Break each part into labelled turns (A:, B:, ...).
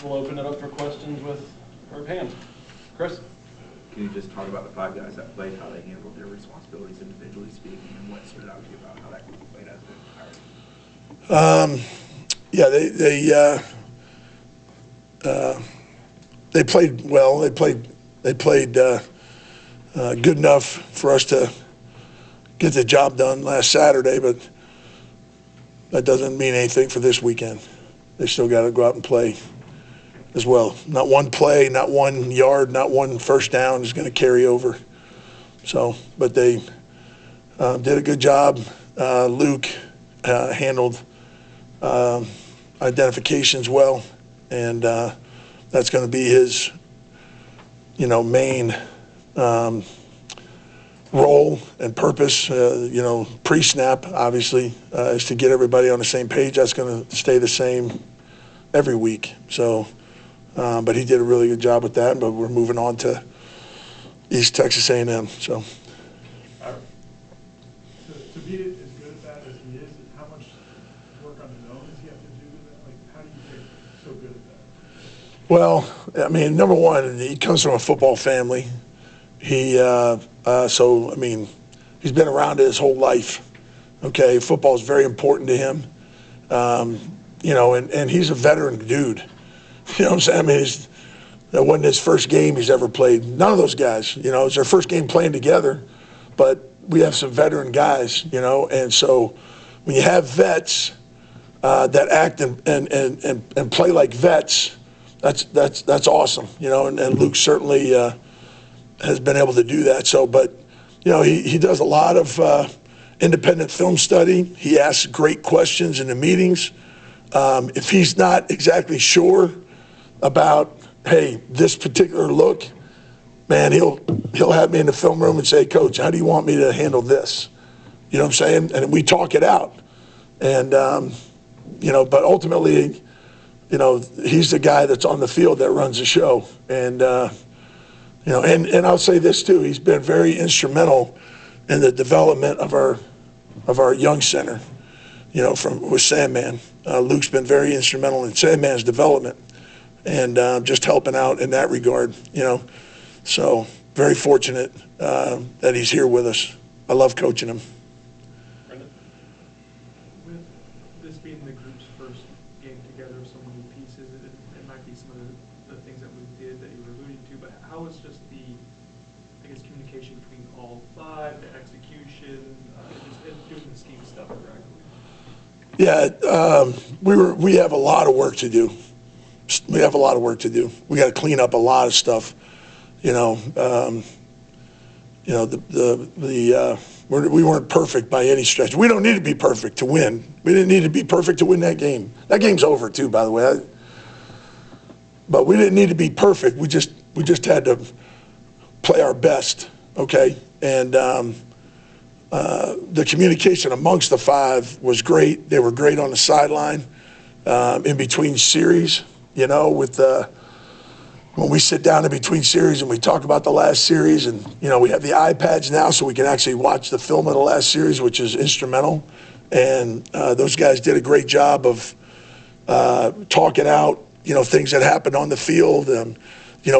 A: we'll open it up for questions with her hand. Chris?
B: Can you just talk about the 5 guys that played, how they handled their responsibilities individually speaking, and what stood out to you about how that group played as an entire?
C: Yeah, they played well. They played good enough for us to get the job done last Saturday, but that doesn't mean anything for this weekend. They still got to go out and play as well. Not one play, not 1 yard, not 1 first down is going to carry over. So, but they did a good job. Luke handled identifications well, and that's going to be his, main role and purpose. Pre-snap, obviously, is to get everybody on the same page. That's going to stay the same every week. So, but he did a really good job with that. But we're moving on to East Texas A&M. So.
D: To be as good at that as he is, how much work on his own does he have to do with that? Like, how do you get so good at that?
C: Well, I mean, number one, he comes from a football family. He's been around it his whole life. Okay, football is very important to him. And he's a veteran dude. You know what I'm saying? I mean, that wasn't his first game he's ever played. None of those guys, it's their first game playing together. But we have some veteran guys, and so when you have vets that act and play like vets, that's awesome, and Luke certainly has been able to do that. So, but he does a lot of independent film study. He asks great questions in the meetings. If he's not exactly sure about, hey, this particular look, man, he'll have me in the film room and say, Coach, how do you want me to handle this? You know what I'm saying? And we talk it out. And, but ultimately, he's the guy that's on the field that runs the show. And, and I'll say this too, he's been very instrumental in the development of our young center, with Sandman. Luke's been very instrumental in Sandman's development and just helping out in that regard, So very fortunate that he's here with us. I love coaching him.
D: With this being the group's first game together, so many pieces, it might be some of the things that we did that you were alluding to, but how was just the, communication between all 5, the execution, just doing the scheme stuff correctly?
C: Yeah, we have a lot of work to do. We have a lot of work to do. We got to clean up a lot of stuff. We weren't perfect by any stretch. We don't need to be perfect to win. We didn't need to be perfect to win that game. That game's over too, by the way. But we didn't need to be perfect. We just had to play our best, okay? And the communication amongst the 5 was great. They were great on the sideline, in between series. When we sit down in between series and we talk about the last series, and we have the iPads now so we can actually watch the film of the last series, which is instrumental. And those guys did a great job of talking out, things that happened on the field, and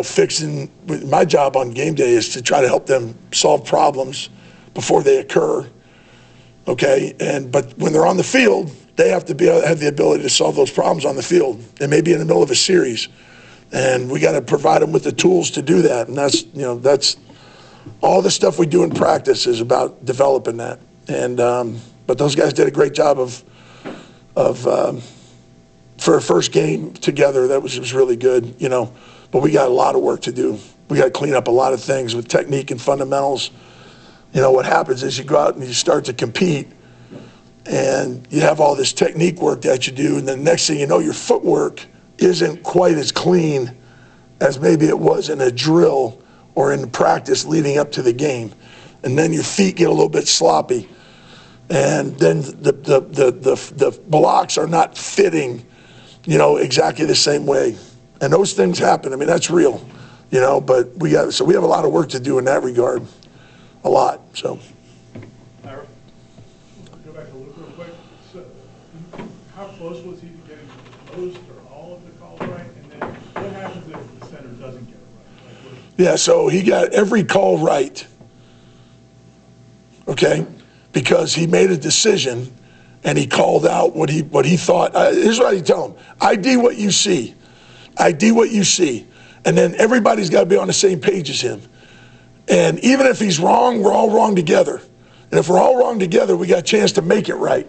C: fixing. My job on game day is to try to help them solve problems before they occur. Okay, but when they're on the field, they have to have the ability to solve those problems on the field. They may be in the middle of a series. And we got to provide them with the tools to do that. And that's all the stuff we do in practice is about developing that. And but those guys did a great job for a first game together. That was really good, But we got a lot of work to do. We got to clean up a lot of things with technique and fundamentals. What happens is you go out and you start to compete, and you have all this technique work that you do, and then next thing you know, your footwork isn't quite as clean as maybe it was in a drill or in practice leading up to the game. And then your feet get a little bit sloppy. And then the blocks are not fitting, exactly the same way. And those things happen. I mean, that's real, but we have a lot of work to do in that regard. A lot, so.
D: Ira? Go back to Luke real quick. So how close was he to getting most or all of the calls right? And then doesn't get it right? Like, what-
C: Yeah, so he got every call right, okay? Because he made a decision and he called out what he thought. Here's what I tell him. ID what you see. ID what you see. And then everybody's got to be on the same page as him. And even if he's wrong, we're all wrong together. And if we're all wrong together, we got a chance to make it right.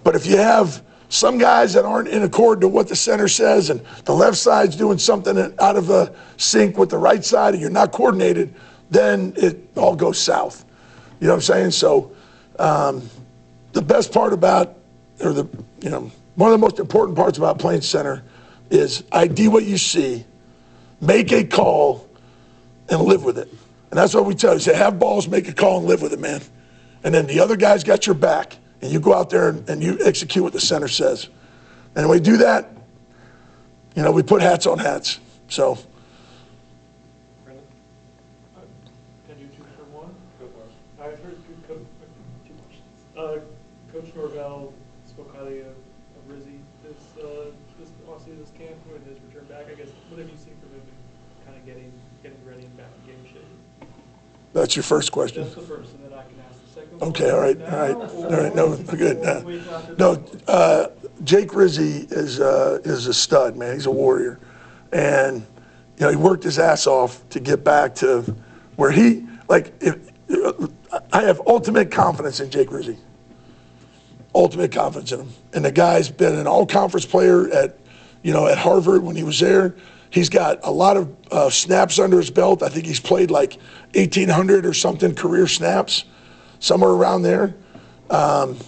C: But if you have some guys that aren't in accord to what the center says and the left side's doing something out of sync with the right side and you're not coordinated, then it all goes south. You know what I'm saying? So the best part about, or one of the most important parts about playing center is ID what you see, make a call, and live with it. And that's what we tell you. Say, have balls, make a call, and live with it, man. And then the other guy's got your back, and you go out there and you execute what the center says. And when we do that, we put hats on hats. So.
A: Brandon?
D: Can you two for one?
A: Go for it.
D: I heard two questions. Coach Norvell spoke highly of Rizzi this offseason, this camp, and his return back. I guess, what have you seen from him in kind of getting ready and back in game shape?
C: That's your first question.
D: That's the first, and then I can ask the second one.
C: Okay, all right. No, good. No, Jake Rizzi is a stud, man. He's a warrior. And, he worked his ass off to get back to where I have ultimate confidence in Jake Rizzi. Ultimate confidence in him. And the guy's been an all-conference player at Harvard when he was there. He's got a lot of snaps under his belt. I think he's played like 1,800 or something career snaps, somewhere around there. And,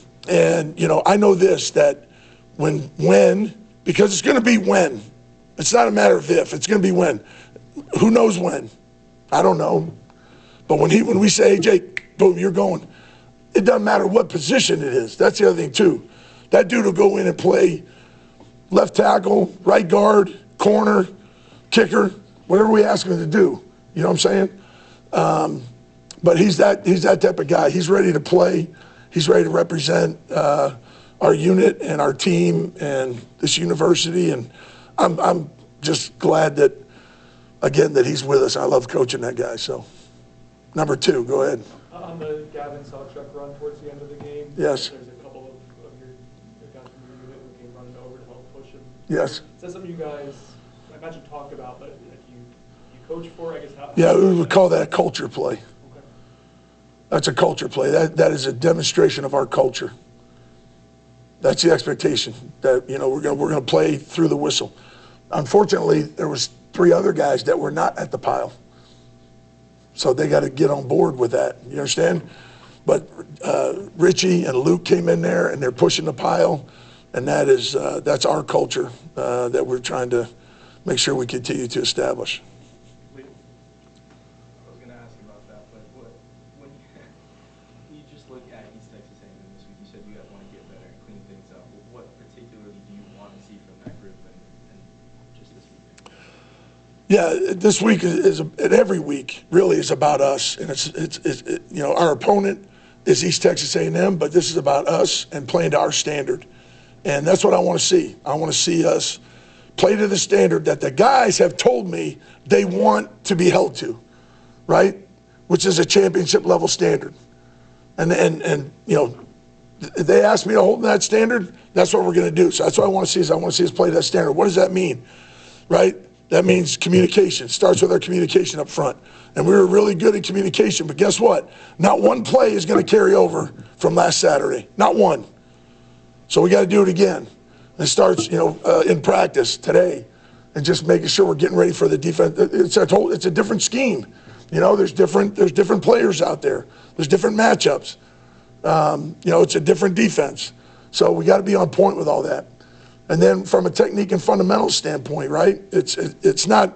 C: I know this, that when, because it's going to be when. It's not a matter of if, it's going to be when. Who knows when? I don't know. But when we say, hey, Jake, boom, you're going, it doesn't matter what position it is. That's the other thing, too. That dude will go in and play left tackle, right guard, corner, kicker, whatever we ask him to do. You know what I'm saying? But he's that type of guy. He's ready to play. He's ready to represent our unit and our team and this university. And I'm just glad that, again, that he's with us. I love coaching that guy. So, number two, go ahead.
D: On the Gavin Sawchuk run towards the end of the game,
C: Yes.
D: There's a couple of your guys from your unit who came running over to help push him.
C: Yes.
D: Is that something you guys, I imagine, talked about, but you coach for, I guess, how?
C: Yeah, we would call that a culture play.
D: Okay.
C: That's a culture play. That is a demonstration of our culture. That's the expectation, that we're going to play through the whistle. Unfortunately, there was 3 other guys that were not at the pile. So they got to get on board with that. You understand? But Richie and Luke came in there and they're pushing the pile, and that's our culture that we're trying to make sure we continue to establish.
B: I was going to ask you about that, but when you just look at East Texas A&M this week, you said you guys want to get better and clean things up. What particularly do you want to see from that group and just this week?
C: Yeah, this week and every week really is about us, and it's our opponent is East Texas A&M, but this is about us and playing to our standard, and that's what I want to see. I want to see us play to the standard that the guys have told me they want to be held to, right? Which is a championship level standard, and if they ask me to hold that standard, that's what we're going to do. So that's what I want to see is I want to see us play to that standard. What does that mean, right? That means communication. Starts with our communication up front. And we were really good at communication, but guess what? Not one play is going to carry over from last Saturday. Not one. So we got to do it again. And it starts, in practice today, and just making sure we're getting ready for the defense. It's a different scheme. There's different players out there. There's different matchups. It's a different defense. So we got to be on point with all that. And then from a technique and fundamentals standpoint, right? It's not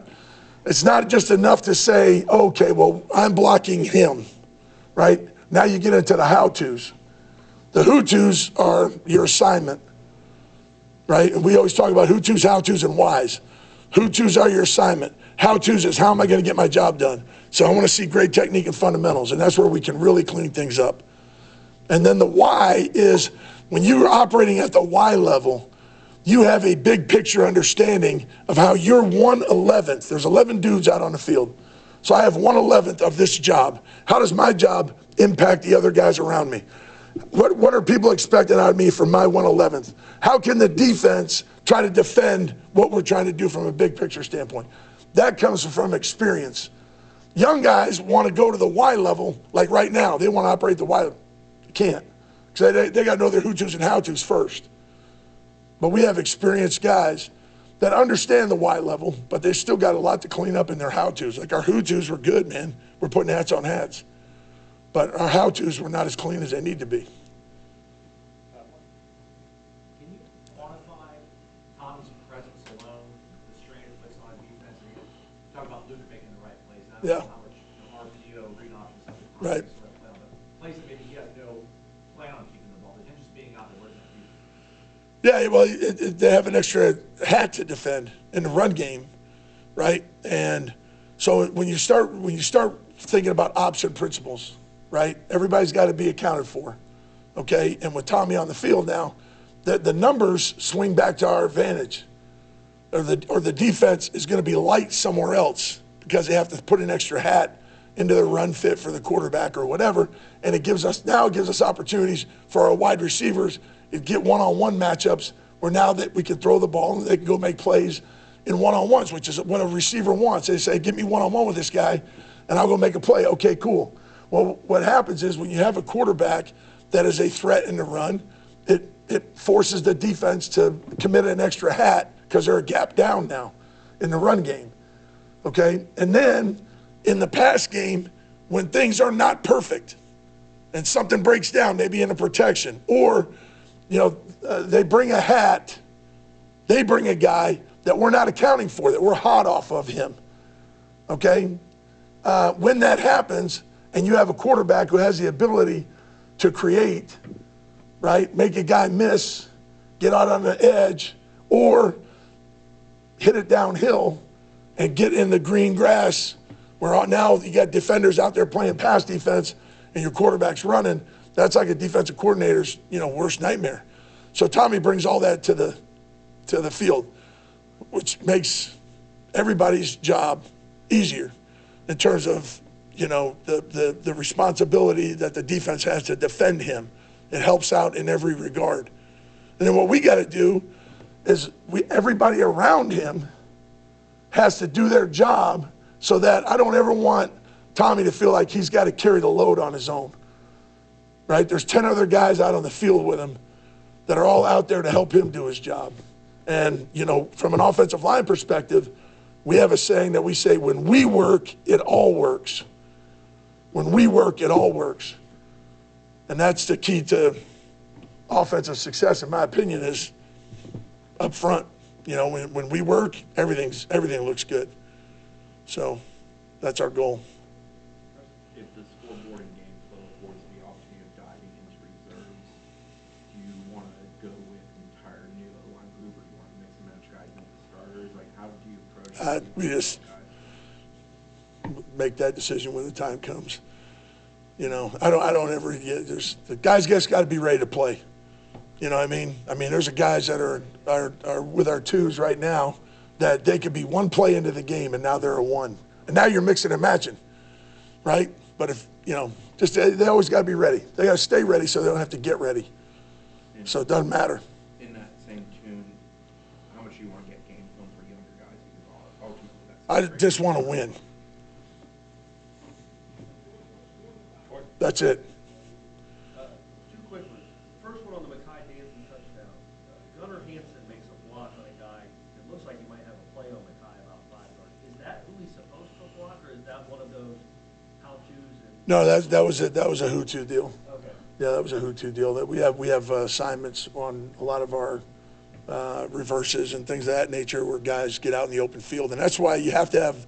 C: just enough to say, okay, well, I'm blocking him, right? Now you get into the how-tos. The who-tos are your assignment, right? And we always talk about who-tos, how-tos, and whys. Who-tos are your assignment. How-tos is how am I going to get my job done? So I want to see great technique and fundamentals, and that's where we can really clean things up. And then the why is when you're operating at the why level, you have a big picture understanding of how your 1/11th, there's 11 dudes out on the field. So I have 1/11th of this job. How does my job impact the other guys around me? What are people expecting out of me from my 1/11th? How can the defense try to defend what we're trying to do from a big picture standpoint? That comes from experience. Young guys want to go to the Y level, like right now. They want to operate the Y level. They can't. Because they got to know their who-tos and how-tos first. But we have experienced guys that understand the Y level, but they still got a lot to clean up in their how-tos. Like our who-tos were good, man. We're putting hats on hats. But our how-tos were not as clean as they need to be.
E: Can you quantify Tom's presence alone, the strain it puts on defense? And you talk about Luke making the right plays, not
C: Yeah.
E: how much RPO, read options, stuff.
C: Right.
E: Plays that maybe he has no plan on keeping the ball, but him just being out there, what does that do?
C: Yeah, well, they have an extra hat to defend in the run game, right? And so when you start thinking about option principles, right? Everybody's got to be accounted for, okay? And with Tommy on the field now, the numbers swing back to our advantage, or the defense is going to be light somewhere else because they have to put an extra hat into the run fit for the quarterback or whatever, and it gives us opportunities for our wide receivers to get one-on-one matchups where now that we can throw the ball and they can go make plays in one-on-ones, which is what a receiver wants. They say, get me one-on-one with this guy, and I'll go make a play. Okay, cool. Well, what happens is when you have a quarterback that is a threat in the run, it forces the defense to commit an extra hat because they're a gap down now in the run game, okay? And then in the pass game, when things are not perfect and something breaks down, maybe in a protection, or they bring a hat, they bring a guy that we're not accounting for, that we're hot off of him, okay? When that happens, and you have a quarterback who has the ability to create, right, make a guy miss, get out on the edge, or hit it downhill and get in the green grass, where now you got defenders out there playing pass defense and your quarterback's running, that's like a defensive coordinator's, worst nightmare. So Tommy brings all that to the field, which makes everybody's job easier in terms of, the responsibility that the defense has to defend him. It helps out in every regard. And then what we got to do is everybody around him has to do their job so that I don't ever want Tommy to feel like he's got to carry the load on his own, right? There's 10 other guys out on the field with him that are all out there to help him do his job. And, from an offensive line perspective, we have a saying that we say, when we work, it all works. When we work, it all works. And that's the key to offensive success, in my opinion, is up front. When we work, everything looks good. So that's our goal.
F: If the scoreboarding game flow affords the opportunity of diving into reserves, do you want to go with an entire new O-line group, or do you want to mix and match guys into starters? Like, how do you approach it?
C: We just make that decision when the time comes. I don't ever get, the guys just got to be ready to play. You know what I mean? There's guys that are with our twos right now that they could be one play into the game and now they're a one. And now you're mixing and matching, right? But if, they always got to be ready. They got to stay ready so they don't have to get ready. So it doesn't matter.
F: In that same tune, how much do you want to get game film for younger guys? Because ultimately,
C: I just want to win. That's it.
G: Two quick ones. First one on the Mekhi Hansen touchdown. Gunnar Hansen makes a block on a guy. It looks like you might have a play on Mekhi about 5 yards. Is that who he's supposed to block, or is that one of those how-tos?
C: No, that was a who-to deal.
G: Okay.
C: Yeah, that was a who-to deal. That we have assignments on a lot of our reverses and things of that nature where guys get out in the open field, and that's why you have to have,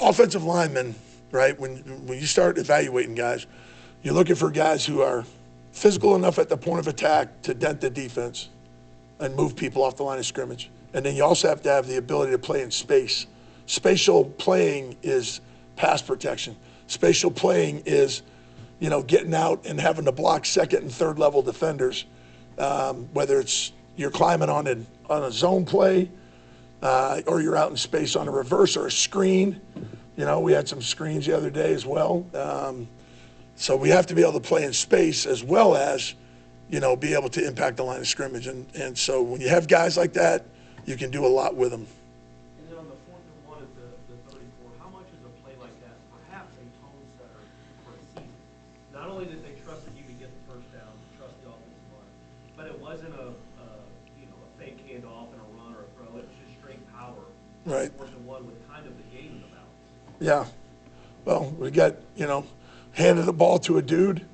C: offensive linemen. Right, when you start evaluating guys, you're looking for guys who are physical enough at the point of attack to dent the defense and move people off the line of scrimmage. And then you also have to have the ability to play in space. Spatial playing is pass protection. Spatial playing is, getting out and having to block second and third level defenders whether it's you're climbing on a zone play, or you're out in space on a reverse or a screen. You know, we had some screens the other day as well. So we have to be able to play in space as well as, you know, be able to impact the line of scrimmage. And so when you have guys like that, you can do a lot with them.
G: And then on the 4th and 1 at the 34, how much is a play like that perhaps a tone setter for a season? Not only did they trust that you could get the first down, trust the offensive line, but it wasn't a fake handoff and a run or a throw. It was just straight power.
C: Right.
G: 4th and 1 with kind of the game in the balance.
C: Yeah. Well, we got, you know, handed the ball to a dude,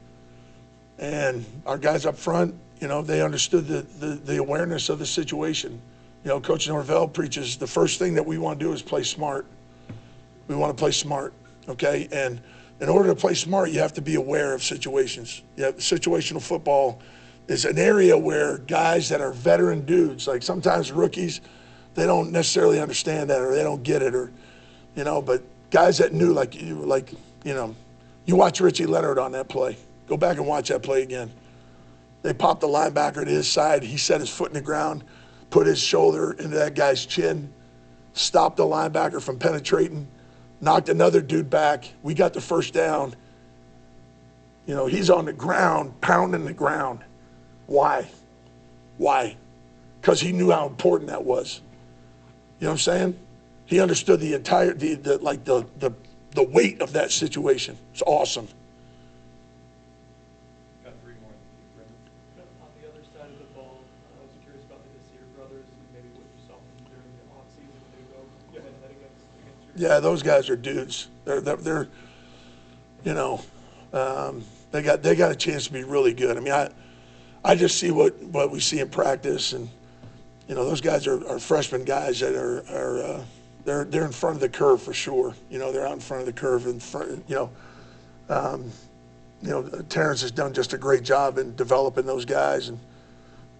C: and our guys up front, you know, they understood the awareness of the situation. You know, Coach Norvell preaches the first thing that we want to do is play smart. We want to play smart, okay? And in order to play smart, you have to be aware of situations. Yeah, situational football is an area where guys that are veteran dudes, like sometimes rookies, they don't necessarily understand that or they don't get it, or, you know, but guys that knew, you watch Richie Leonard on that play. Go back and watch that play again. They popped the linebacker to his side. He set his foot in the ground, put his shoulder into that guy's chin, stopped the linebacker from penetrating, knocked another dude back. We got the first down. You know, he's on the ground, pounding the ground. Why? Why? Because he knew how important that was. You know what I'm saying? He understood the entire, the weight of that situation. It's awesome.
A: Got 3 more.
D: On the other side of the ball, I was curious about the Desir brothers and maybe what you saw from them during the offseason when they go head to head against your
C: Yeah, those guys are dudes. They're you know, they got a chance to be really good. I mean, I just see what we see in practice, and you know, those guys are freshman guys that are they're in front of the curve for sure. You know, they're out in front of the curve. In front, Terrence has done just a great job in developing those guys, and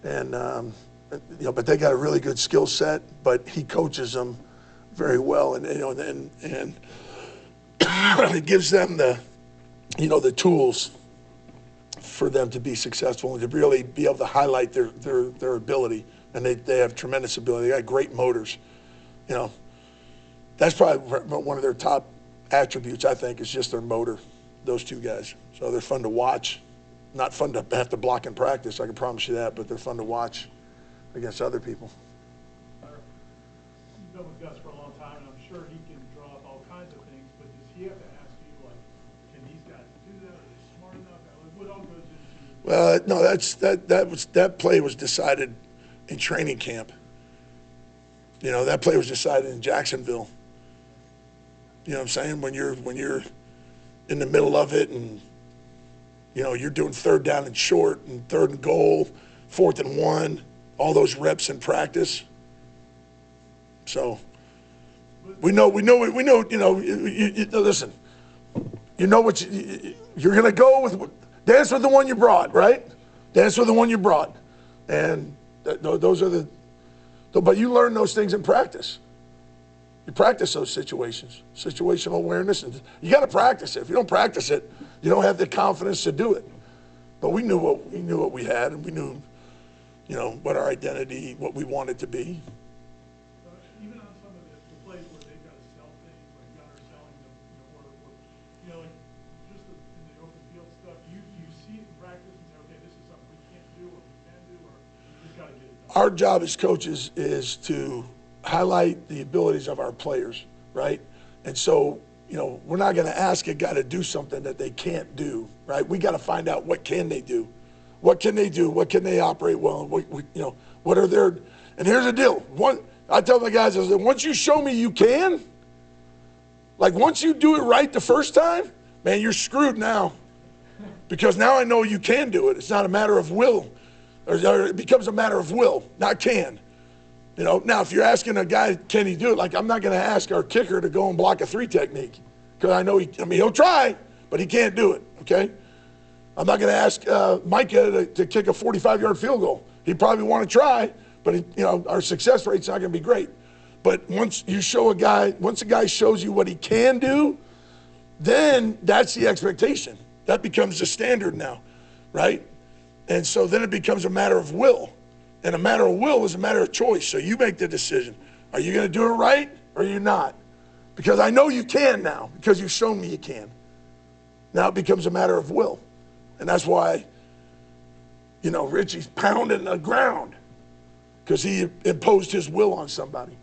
C: you know, but they got a really good skill set. But he coaches them very well, and you know, and it gives them the tools for them to be successful and to really be able to highlight their ability. And they have tremendous ability. They got great motors. You know, that's probably one of their top attributes, I think, is just their motor, those two guys. So they're fun to watch. Not fun to have to block in practice, I can promise you that, but they're fun to watch against other people.
H: You've been with Gus for a long time, and I'm sure he can draw up all kinds of things, but does he have to ask you, like, can these guys do that? Are they smart enough? What all goes into
C: Well, no, that play was decided in training camp. You know, that play was decided in Jacksonville. You know what I'm saying? When you're in the middle of it, and you know, you're doing 3rd down and short and 3rd and goal, 4th and 1, all those reps in practice. So we know, you know, you listen, you know what you're going to go with, dance with the one you brought, right? Dance with the one you brought. And those are but you learn those things in practice. You practice those situations, situational awareness, and you got to practice it. If you don't practice it, you don't have the confidence to do it. But we knew what we had, and we knew, you know, what our identity, what we wanted to be.
H: even on some of the plays where they've got to sell things, like Gunner selling them, or like just in the open field stuff, do you see it in practice and say, okay, this is something we can't do or we can do, or you just got to get it done?
C: Our job as coaches is to highlight the abilities of our players, right? And so, you know, we're not going to ask a guy to do something that they can't do, right? We got to find out what can they do. What can they do? What can they operate well? What are their, and here's the deal. I tell my guys, I said, once you show me you can, like once you do it right the first time, man, you're screwed now. Because now I know you can do it. It's not a matter of will, or it becomes a matter of will, not can. You know, now if you're asking a guy, can he do it? Like I'm not going to ask our kicker to go and block a 3 technique, because I know he'll try, but he can't do it. Okay, I'm not going to ask Micah to kick a 45-yard field goal. He'd probably want to try, but our success rate's not going to be great. But once you show once a guy shows you what he can do, then that's the expectation. That becomes the standard now, right? And so then it becomes a matter of will. And a matter of will is a matter of choice. So you make the decision. Are you going to do it right or are you not? Because I know you can now, because you've shown me you can. Now it becomes a matter of will. And that's why, you know, Richie's pounding the ground, because he imposed his will on somebody.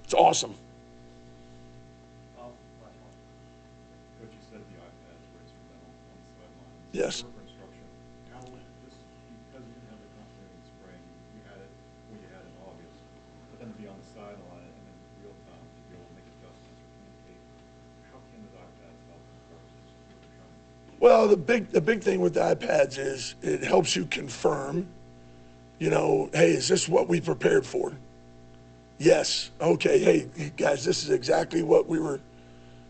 C: It's awesome.
G: Last one.
I: Coach, you said the iPads were instrumental on the sidelines.
C: Yes.
I: For instruction, how this, because you didn't have the continuity in spring, you had it when you had in August, but then to be on the sideline and then real time to be able to make adjustments or communicate, how can those iPads help in purposes of what you're trying to do?
C: Well, the big thing with the iPads is it helps you confirm, you know, hey, is this what we prepared for? Yes. Okay. Hey, guys, this is exactly what we were,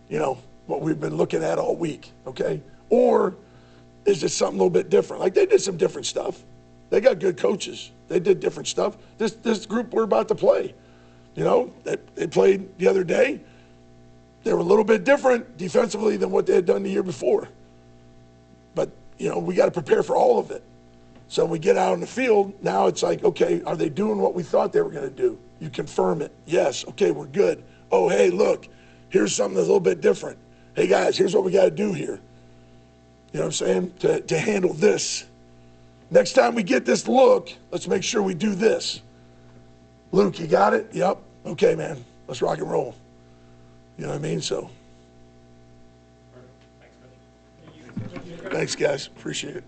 C: you know, what we've been looking at all week. Okay. Or is it something a little bit different? Like they did some different stuff. They got good coaches. They did different stuff. This group we're about to play, you know, they played the other day. They were a little bit different defensively than what they had done the year before. But, you know, we got to prepare for all of it. So when we get out on the field, now it's like, okay, are they doing what we thought they were going to do? You confirm it. Yes. Okay, we're good. Oh, hey, look, here's something that's a little bit different. Hey, guys, here's what we got to do here. You know what I'm saying? To handle this. Next time we get this look, let's make sure we do this. Luke, you got it? Yep. Okay, man. Let's rock and roll. You know what I mean? So.
G: Thanks, Coach.
C: Thanks, guys. Appreciate it.